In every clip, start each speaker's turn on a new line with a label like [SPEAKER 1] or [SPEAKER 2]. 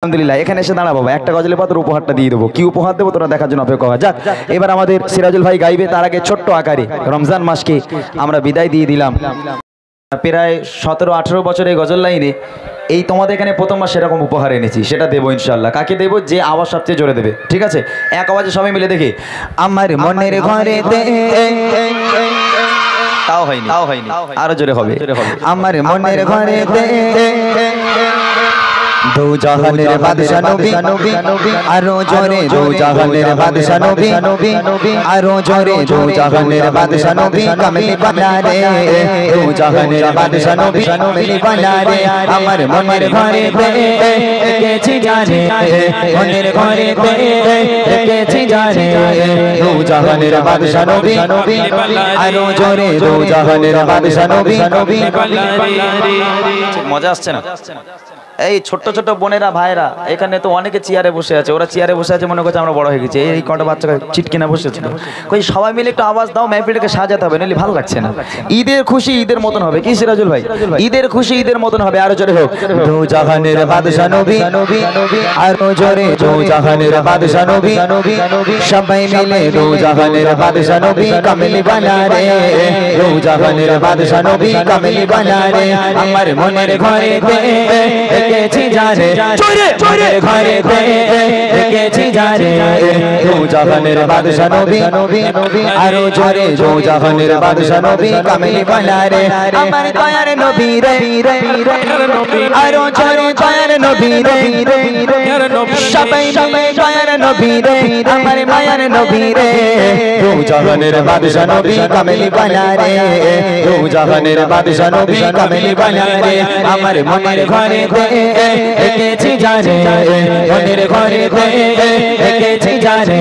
[SPEAKER 1] আলহামদুলিল্লাহ এখানে এসে দাঁড়া বাবা, একটা গজলের পর তোর উপহারটা দিয়ে দেবো। কি উপহার দেবো তোরা দেখার জন্য অপেক্ষা কর। যাক, এবার আমাদের সিরাজুল ভাই গাইবে, তার আগে ছোট্ট আকারে রমজান মাসকে আমরা বিদায় দিয়ে দিলাম। প্রায় 17-18 বছরের গজল লাইনে এই তোমাদের এখানে প্রথম মাস সেরকম উপহার এনেছি, সেটা দেবো ইনশাল্লাহ। কাকে দেবো? যে আওয়াজ সবচেয়ে জোরে দেবে, ঠিক আছে? এক আওয়াজে সবাই মিলে দেখি। আমার মনের ঘরে তাও হয়নি, আরো জোরে হবে। আমার মনের ঘরে দো জাহানের বাদশা নবী, আরো জোরে দো জাহানের বাদশা নবী, আরো জোরে দো জাহানের বাদশা নবী, কামলি বানা রে দো জাহানের বাদশা নবী, কামলি বানা রে। আমার মনের ঘরে দেখেছি জানে, মনের ঘরে দেখেছি জানে দো জাহানের বাদশা নবী, আরো জোরে দো জাহানের বাদশা নবী। মজা আসছে না? এই ছোট্ট ছোট্ট বোনেরা ভাইরা এখানে তো অনেকে চেয়ারে বসে আছে, ওরা চেয়ারে বসে আছে মনে করছে আমরা বড় হয়ে গেছি। এই কটা বাচ্চা চিটকে না বসেছে, কই সবাই মিলে একটু আওয়াজ দাও, মেহফিলটাকে সাজাতে হবে, নাহলে ভালো লাগছে না। ঈদের খুশি ঈদের মতন হবে, কি সিরাজুল ভাই? ঈদের খুশি ঈদের মতন হবে, আরো জোরে হোক। দো জাহানের বাদশা নবী, আরো জোরে দো জাহানের বাদশা নবী, সবাই মিলে দো জাহানের বাদশা নবী, কামলি বানা রে দো জাহানের বাদশা নবী, কামলি বানা রে। আমার মনের ঘরে দেখেছি জানে, মনের ঘরে দেখেছি জানে দো জাহানের বাদশা নবী, আরো জোরে দো জাহানের বাদশা নবী, কামলি বানা রে। আমার দয়ার নবী রে, আরো জোরে দয়ার নবী রে, সবাই মিলে দয়ার নবী রে, আমার মায়ার নবী রে দো জাহানের বাদশা নবী, কামলি বানা রে দো জাহানের বাদশা নবী, কামলি বানা রে। আমার মনের ঘরে দেখেছি জানে, মনের ঘরে দেখেছি জানে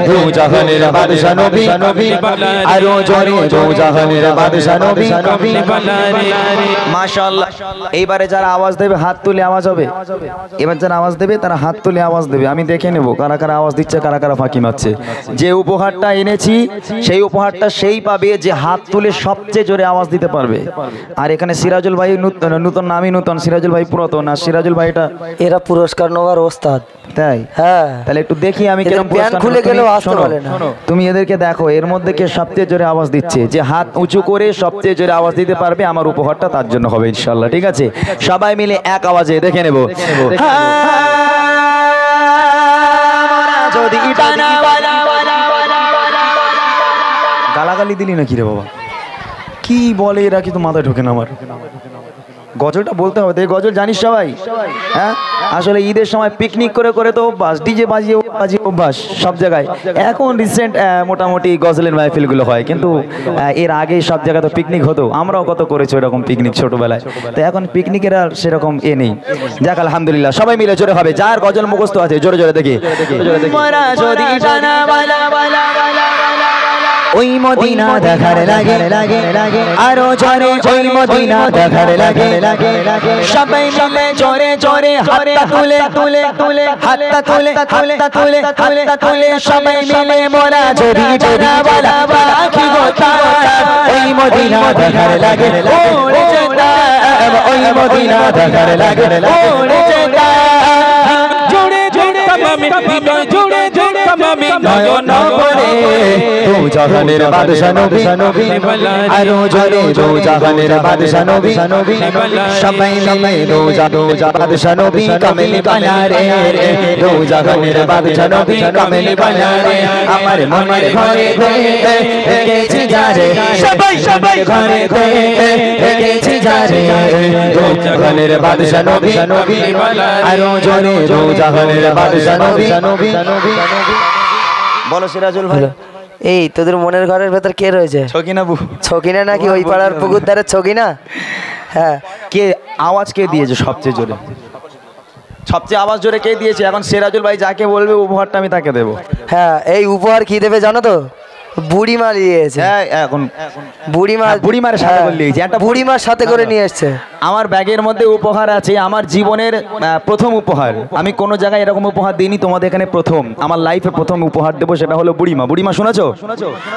[SPEAKER 1] দো জাহানের বাদশা নবী, আরো জোরে দো জাহানের বাদশা নবী। মাশাআল্লাহ। এইবারে যারা আওয়াজ দেবে হাত তুলে আওয়াজ হবে। এবার যারা আওয়াজ দেবে তারা হাত তুলে আওয়াজ দেবে, আমি দেখে নেব কারা কারা আওয়াজ দিচ্ছে, কারা কারা ফাঁকি মারছে। যে উপহারটা এনেছি সেই উপহারটা সেই পাবে যে হাত তুলে সবচেয়ে জোরে আওয়াজ দিতে পারবে। আর এখানে সিরাজুল ভাই নূতন, আমি নূতন, সিরাজুল ভাই পুরাতন। আর সিরাজুল ভাইটা এরা পুরস্কার নেওয়ার ওস্তাদ, তাই? হ্যাঁ, তাহলে একটু দেখি আমি কেমন পুরস্কার খুলে গেলেও আসতে পারে না। তুমি এদেরকে দেখো এর মধ্যে কে সবচেয়ে জোরে আওয়াজ দিচ্ছে, যে হাত উঁচু করে সবচেয়ে জোরে আওয়াজ দিতে পারবে আমার উপহারটা তার জন্য হবে ইনশাআল্লাহ, ঠিক আছে? সবাই মিলে এক আওয়াজে দেখে নেব। গালাগালি দিলি নাকি রে বাবা? কি বলে এরা, কি তো মাথায় ঢোকে না আমার। গজলটা বলতে হবে, এই গজল জানিস সবাই? হ্যাঁ, আসলে ঈদের সময় পিকনিক করে করে তো অভ্যাস, ডিজে বাজিয়ে অভ্যাস সব জায়গায়। এখন রিসেন্ট মোটামুটি গজলের মাহফিলগুলো হয়, কিন্তু এর আগে সব জায়গায় তো পিকনিক হতো, আমরাও কত করেছি ওরকম পিকনিক ছোটবেলায়। তো এখন পিকনিকের আর সেরকম নেই। যাক আলহামদুলিল্লাহ, সবাই মিলে জোরে হবে, যার গজল মুখস্থ আছে জোরে জোরে দেখি। ওই মদিনা দেখার লাগে, আরো জোরে ওই মদিনা দেখার লাগে, সবাই মিলে জোরে জোরে হাতটা তুলে তুলে তুলে, হাতটা তুলে হাতটা তুলে হাতটা তুলে, সবাই মিলে মোরা জড়ি জড়াওয়ালা পাখি গোটা ওই মদিনা দেখার লাগে, ওরে যেতা ওই মদিনা দেখার লাগে, ওরে যেতা জোরে জোরে তামামে বিনয়, জোরে জোরে তামামে নয়ন করে দো জাহানের বাদশা নবী, আরো জোরে দো জাহানের বাদশা নবী, সবাই মিলে দো জাহানের বাদশা নবী, কামলি বানা রে দো জাহানের বাদশা নবী, কামলি বানা রে। আমার মনের ঘরে দেখেছি জানে, সবাই সবাই ঘরে দেখেছি জানে দো জাহানের বাদশা নবী, আরো জোরে দো জাহানের বাদশা নবী। বলো সিরাজুল ভাই,
[SPEAKER 2] এই তোদের মনের ঘরের ভেতর কে রয়েছে?
[SPEAKER 1] ছকিনা বু,
[SPEAKER 2] ছকিনা নাকি ওই পাড়ার পুকুর ধারে ছকিনা? হ্যাঁ,
[SPEAKER 1] কে আওয়াজ কে দিয়েছে সবচেয়ে জোরে? সবচেয়ে আওয়াজ জোরে কে দিয়েছে? এখন সিরাজুল ভাই যাকে বলবে উপহারটা আমি তাকে দেবো।
[SPEAKER 2] হ্যাঁ, এই উপহার কি দেবে জানো তো? বুড়িমা নিয়ে এসেছে।
[SPEAKER 1] হ্যাঁ, এখন
[SPEAKER 2] বুড়িমার
[SPEAKER 1] সাথে করে নিয়ে এসেছে, একটা
[SPEAKER 2] বুড়িমার সাথে করে নিয়ে এসছে।
[SPEAKER 1] আমার ব্যাগের মধ্যে উপহার আছে, আমার জীবনের প্রথম উপহার। আমি কোনো জায়গায় এরকম উপহার দিইনি, তোমাদের এখানে প্রথম, আমার লাইফে প্রথম উপহার দেবো, সেটা হলো বুড়িমা। বুড়িমা শুনেছো?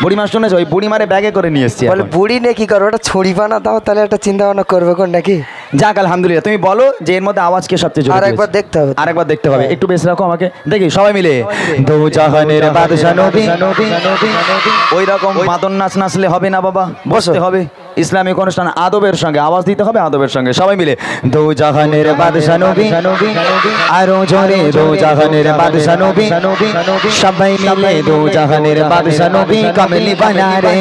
[SPEAKER 1] বুড়িমা শুনেছো? ওই বুড়িমারে ব্যাগে করে নিয়ে এসছি।
[SPEAKER 2] বলে বুড়ি নে কি করো, ওটা ছড়ি বানা দাও, তাহলে একটা চিন্তা ভাবনা করবে কোন নাকি।
[SPEAKER 1] যাক আলহামদুলিল্লাহ। তুমি বলো যে এর মধ্যে আওয়াজ কে সবচেয়ে জোরে?
[SPEAKER 2] আরেকবার দেখতে হবে,
[SPEAKER 1] আরেকবার দেখতে হবে। একটু বেশ রাখো আমাকে দেখি সবাই মিলে। দো জাহানের বাদশা নবী, ওই রকম মাদন নাচ নাচলে হবে না বাবা, বসতে হবে। ইসলামিক অনুষ্ঠান আদবের সঙ্গে আওয়াজ দিতে হবে, আদবের সঙ্গে সবাই মিলে। দো জাহানের বাদশা নবী, আরো জোরে দো জাহানের বাদশা নবী, সবাই মিলে দো জাহানের বাদশা নবী কামলি বানা রে,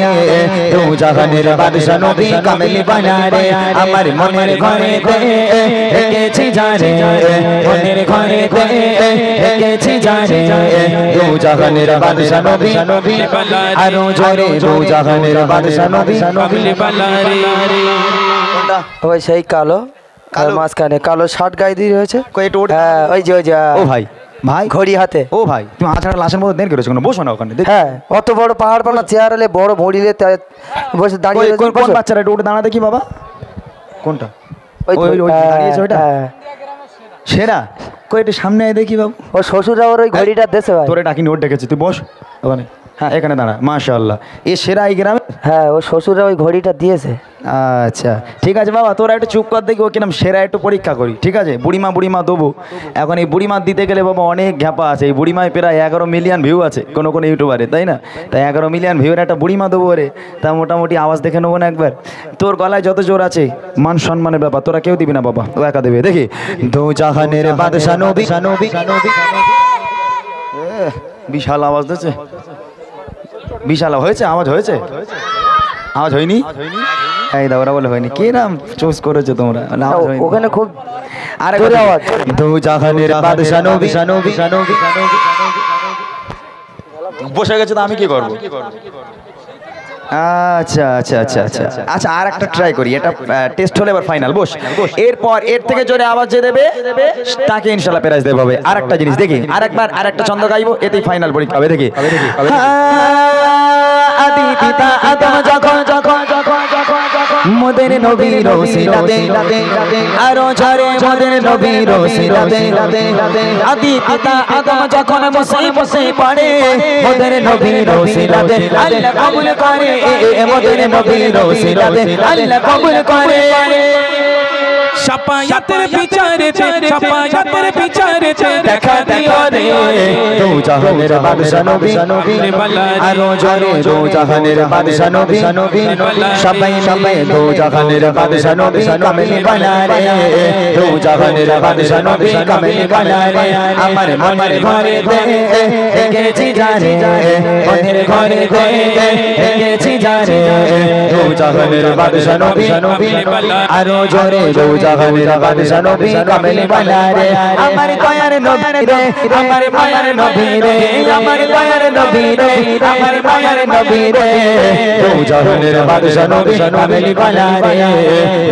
[SPEAKER 1] দো জাহানের বাদশা নবী কামলি বানা রে। আমার মনের ঘরে এঁকেছি যারে, মনের ঘরে এঁকেছি যারে, দো জাহানের বাদশা নবী, আরো জোরে দো জাহানের বাদশা নবী।
[SPEAKER 2] ওই সেই কালো মাঝখানে কালো শার্ট গায়ে দিয়ে রয়েছে। হ্যাঁ ওই যে
[SPEAKER 1] ও ভাই, ভাই
[SPEAKER 2] ঘড়ি হাতে।
[SPEAKER 1] ও ভাই, তুমি আছাড়া লাশের মধ্যে দেন করেছো, বসো না ওখানে।
[SPEAKER 2] হ্যাঁ অত বড় পাহাড় পানা চেয়ার হলে বড় ভড়িলে বসে দাঁড়িয়ে।
[SPEAKER 1] কোন বাচ্চারা একটু উঠে দাঁড়াতে কি বাবা? কোনটা? ওই দাঁড়িয়েছে ওইটা সেরা। কই একটু সামনে আয় দেখি বাবু।
[SPEAKER 2] ও শ্বশুরা ওর ওই ঘড়িটা দেশে ভাই।
[SPEAKER 1] তোরে ডাকিনি, ওর ডেকেছি, তুই বস ওখানে। হ্যাঁ এখানে দাঁড়া, মাশাআল্লাহ। এ সেরা এই গ্রামে।
[SPEAKER 2] হ্যাঁ ও শ্বশুরা ওই ঘড়িটা দিয়েছে।
[SPEAKER 1] আচ্ছা ঠিক আছে বাবা, তোরা একটু চুপ কর দেখি ও কিরম সেরা, একটু পরীক্ষা করি, ঠিক আছে? বুড়িমা দেবো। এখন এই বুড়িমা দিতে গেলে বাবা অনেক ঘ্যাপা আছে। এই বুড়িমায় প্রায় 11 মিলিয়ন ভিউ আছে কোনো ইউটিউবারে, তাই না? তাই 11 মিলিয়ন ভিউর একটা বুড়িমা দেবো রে, তা মোটামুটি আওয়াজ দেখে নেবো না একবার? তোর গলায় যত জোর আছে, মান সম্মানের ব্যাপার, তোরা কেউ দিবি না বাবা, ও একা দেবে। দেখি দো জাহানের বাদশা নবী, বিশাল আওয়াজ দিচ্ছে, বিশাল হয়েছে, আওয়াজ হয়েছে, আওয়াজ হয়নি? এই দা ওরা বলে হয়নি। কি নাম চুজ করেছো তোমরা?
[SPEAKER 2] ওখানে খুব
[SPEAKER 1] আরে আওয়াজ। দো জাহানের বাদশা নবী, বসে গেছে তো আমি কি করব? আচ্ছা আচ্ছা আচ্ছা আচ্ছা আচ্ছা, আর একটা ট্রাই করি, এটা টেস্ট হলে এবার ফাইনাল। বস, এরপর এর থেকে জোরে আওয়াজ যে দেবে তাকে ইনশাআল্লাহ প্রাইজ দেওয়া হবে। আর একটা জিনিস দেখি, আরেকবার আরেকটা ছন্দ গাইবো, এতেই ফাইনাল পরীক্ষা হবে। দেখি আদি পিতা আদম যখন মোদের নবীর ওসিলাতে, আরো জোরে মোদের নবীর ওসিলাতে। আদি পিতা আদম যখন বসে পড়ে মোদের নবীর ওসিলাতে, আল্লাহ কবুল করে মোদের নবীর ওসিলাতে, আল্লাহ কবুল করে।
[SPEAKER 3] শাফায়াতের বিচারেতে দেখা দিও রে,
[SPEAKER 1] দো জাহানের বাদশা নবী, আরো জোরে দো জাহানের বাদশা নবী, সবাই দো জাহানের বাদশা নবী কামলি বানা রে, দো জাহানের বাদশা নবী কামলি বানা রে। আমার মনের ঘরে এঁকেছি যারে, মনের ঘরে এঁকেছি যারে, দো জাহানের বাদশা নবী, আরো জোরে দো জাহানের বাদশা নবী কামলি বানা রে। আমার দয়ার নবী রে, আমার মায়ার নবী রে, আমার দয়ার নবী রে, আমার মায়ার নবী রে, দো জাহানের বাদশা নবী কামলি বানা রে,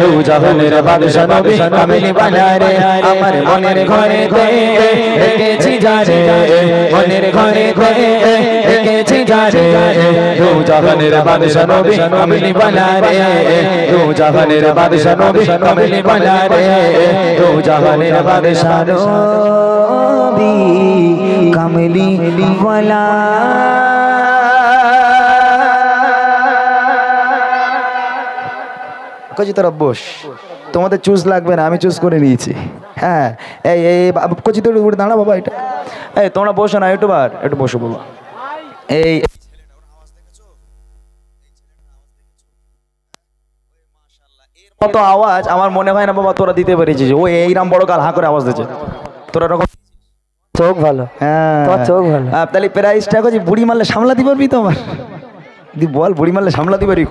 [SPEAKER 1] দো জাহানের বাদশা নবী কামলি বানা রে। আমার মনের ঘরে এঁকেছি যারে, মনের ঘরে এঁকেছি যারে, দো জাহানের বাদশা নবী কামলি বানা রে, দো জাহানের বাদশা নবী কামলি বানা রে, দো জাহানের বাদশা নবী কামলি বানা। কচি তোরা বস, তোমাদের চুজ লাগবে না, আমি চুজ করে নিয়েছি। হ্যাঁ এই কচি তোর উপরে দাঁড়া বাবা, এটা এই তোমরা বসো না, ইউটিউবার একটু বসো বাবা। এই কত আওয়াজ আমার মনে হয় না বাবা তোরা দিতে পেরেছিস। ও এইরাম বড় কাল হাঁ করে আওয়াজ দিচ্ছে, তোরা রকম
[SPEAKER 2] চোখ ভালো।
[SPEAKER 1] হ্যাঁ
[SPEAKER 2] চোখ ভালো।
[SPEAKER 1] তাহলে প্রাইসটা কচি বুড়ি মারলে সামলাতে পারবি তো? আমার দি বল, বুড়ি মারলে সামলাতে পারবি?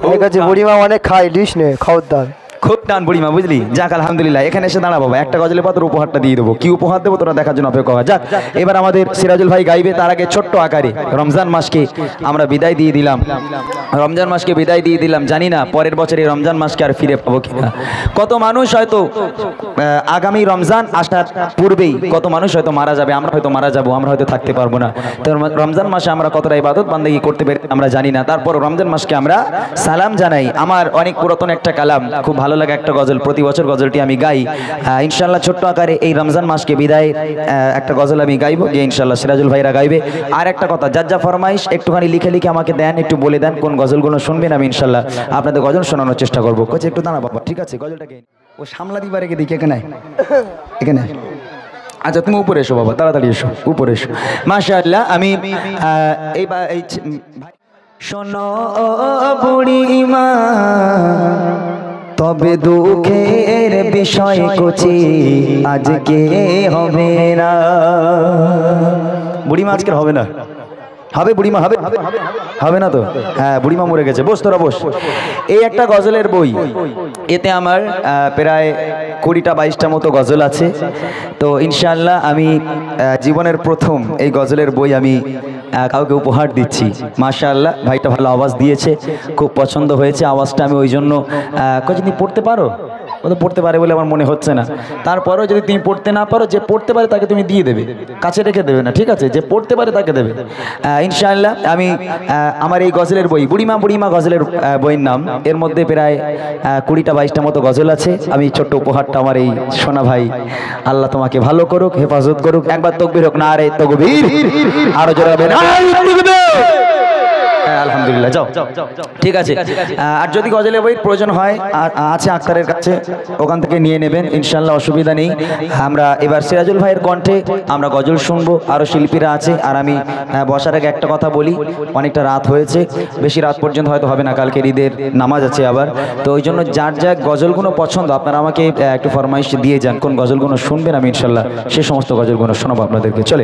[SPEAKER 2] বুড়িমা অনেক খাই, ডিস নে খাওয়ার,
[SPEAKER 1] খুব টান বুড়িমা, বুঝলি? যাক আলহামদুলিল্লাহ, এখানে এসে দাঁড়া বাবা, একটা গজলে পাত্র উপহারটা দিয়ে দেবো। কি উপহার দেবো তোরা দেখার জন্য অপেক্ষা কর। যাক এবার আমাদের সিরাজুল ভাই গাইবে, তার আগে ছোট্ট আকারে রমজান মাসকে আমরা বিদায় দিয়ে দিলাম, রমজান মাসকে বিদায় দিয়ে দিলাম। জানি না পরের বছর এই রমজান মাসকে আর ফিরে পাবো কিনা। কত মানুষ হয়তো আগামী রমজান আসার পূর্বেই কত মানুষ হয়তো মারা যাবে, আমরা হয়তো মারা যাবো, আমরা হয়তো থাকতে পারবো না। তো রমজান মাসে আমরা কতটা ইবাদত বান্দেগি করতে পারি আমরা জানি না, তারপর রমজান মাসকে আমরা সালাম জানাই। আমার অনেক পুরাতন একটা কালাম, খুব ভালো ভালো লাগা একটা গজল, প্রতি বছর গজলটি আমি গাই। ইনশাল্লাহ ছোট্ট আকারে এই রমজান মাসকে বিদায় একটা গজল আমি গাইবো, গিয়ে ইনশাল্লাহ সিরাজুল ভাইরা গাইবে। আর একটা কথা, যার যা ফরমাইশ একটুখানি লিখে লিখে আমাকে দেন, একটু বলে দেন কোন গজলগুলো শুনবেন, আমি ইনশাল্লাহ আপনাদের গজল শোনানোর চেষ্টা করবো। কোচ একটু দাঁড়া বাবা, ঠিক আছে গজলটাকে ও সামলা দিবার রেখে দেখি এখানে এখানে। আচ্ছা তুমি উপরে এসো বাবা, তাড়াতাড়ি এসো, উপরে এসো। মাশাআল্লাহ। আমি এই শোনো বুড়িমা, তবে দুঃখের বিষয় কচি আজকে হবে না। বুড়িমা আজকে হবে না, হবে বুড়িমা, হবে হবে না তো? হ্যাঁ বুড়িমা মরে গেছে, বস তোরা বস। এই একটা গজলের বই, এতে আমার প্রায় 20টা-22টা মতো গজল আছে। তো ইনশাআল্লাহ আমি জীবনের প্রথম এই গজলের বই আমি কাউকে উপহার দিচ্ছি। মাশাআল্লাহ ভাইটা ভালো আওয়াজ দিয়েছে, খুব পছন্দ হয়েছে আওয়াজটা। আমি ওই জন্য যদি পড়তে পারো, ও তো পড়তে পারে বলে আমার মনে হচ্ছে না, তারপরেও যদি তুমি পড়তে না পারো, যে পড়তে পারে তাকে তুমি দিয়ে দেবে, কাছে রেখে দেবে না, ঠিক আছে? যে পড়তে পারে তাকে দেবে ইনশাআল্লাহ। আমি আমার এই গজলের বই, বুড়িমা বুড়িমা গজলের বইয়ের নাম, এর মধ্যে প্রায় 20টা-22টা মতো গজল আছে। আমি ছোট্ট উপহারটা আমার এই সোনা ভাই, আল্লাহ তোমাকে ভালো করুক, হেফাজত করুক। একবার তাকবীর হোক, না আরে তাকবীর, আরো জোরে হবে না আলহামদুলিল্লাহ। যাও ঠিক আছে। আর যদি গজলের বইয়ের প্রয়োজন হয়, আছে আক্তারের কাছে, ওখান থেকে নিয়ে নেবেন ইনশাআল্লাহ, অসুবিধা নেই। আমরা এবার সিরাজুল ভাইয়ের কণ্ঠে আমরা গজল শুনবো, আরও শিল্পীরা আছে। আর আমি বসার আগে একটা কথা বলি, অনেকটা রাত হয়েছে, বেশি রাত পর্যন্ত হয়তো হবে না, কালকে ঈদের নামাজ আছে আবার। তো ওই জন্য যার যা গজলগুলো পছন্দ আপনারা আমাকে একটু ফরমাইশ দিয়ে যান, কোন গজলগুলো শুনবেন, আমি ইনশাআল্লাহ সে সমস্ত গজলগুলো শোনাবো আপনাদেরকে। চলে